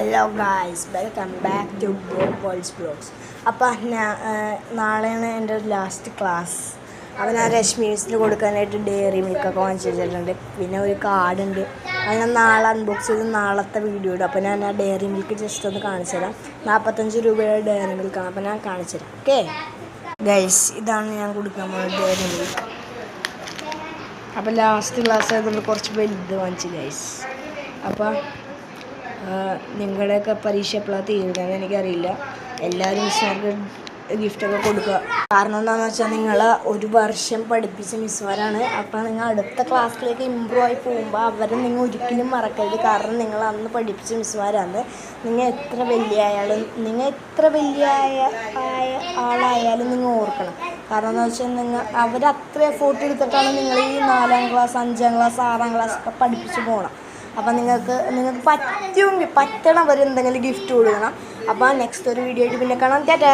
Hello guys, welcome back to Bolls blogs. അപ്പോൾ നാളെയാണ് എൻ്റെ ലാസ്റ്റ് ക്ലാസ്. അപ്പോൾ ഞാൻ രശ്മി മിസ്സിന് കൊടുക്കാനായിട്ട് ഡയറി മിൽക്കൊക്കെ വാങ്ങിച്ചു വെച്ചിട്ടുണ്ട്. പിന്നെ ഒരു കാർഡുണ്ട്, അത് ഞാൻ നാളെ അൺബോക്സ് ചെയ്ത് നാളത്തെ വീഡിയോ ഇടും. അപ്പോൾ ഞാൻ ആ ഡയറി മിൽക്ക് ജസ്റ്റ് ഒന്ന് കാണിച്ചു തരാം. 45 രൂപയുടെ ഡയറി മിൽക്കാണ്. അപ്പോൾ ഞാൻ കാണിച്ചു തരാം. ഓക്കെ ഗൈസ്, ഇതാണ് ഞാൻ കൊടുക്കാൻ പോകുന്നത് ഡയറി മിൽക്ക്. അപ്പോൾ ലാസ്റ്റ് ക്ലാസ് ആയതുകൊണ്ട് കുറച്ച് വലുത് വാങ്ങിച്ചു ഗൈസ്. അപ്പോൾ നിങ്ങളുടെയൊക്കെ പരീക്ഷ എപ്പോഴാണ് തീരുന്നതെന്ന് എനിക്കറിയില്ല. എല്ലാവരും മിസ്സുമാർക്ക് ഗിഫ്റ്റൊക്കെ കൊടുക്കുക. കാരണം എന്താണെന്ന് വെച്ചാൽ നിങ്ങൾ ഒരു വർഷം പഠിപ്പിച്ച മിസ്സുമാരാണ്. അപ്പോൾ നിങ്ങൾ അടുത്ത ക്ലാസ്സിലേക്ക് ഇമ്പ്രൂവ് ആയി പോകുമ്പോൾ അവരെ നിങ്ങൾ ഒരിക്കലും മറക്കരുത്. കാരണം നിങ്ങൾ അന്ന് പഠിപ്പിച്ച മിസ്സുമാരാണ്. നിങ്ങൾ എത്ര വലിയ ആളായാലും നിങ്ങൾ ഓർക്കണം. കാരണം എന്താ വെച്ചാൽ അവർ അത്ര എഫോർട്ട് എടുത്തിട്ടാണ് നിങ്ങൾ ഈ 4ാം ക്ലാസ് 5ാം ക്ലാസ് 6ാം ക്ലാസ് ഒക്കെ പഠിപ്പിച്ച് പോകണം. അപ്പം നിങ്ങൾക്ക് പറ്റണം, എന്തെങ്കിലും ഗിഫ്റ്റ് കൊടുക്കണം. അപ്പോൾ നെക്സ്റ്റ് ഒരു വീഡിയോ ആയിട്ട് പിന്നെ കാണാം. ടാറ്റാ.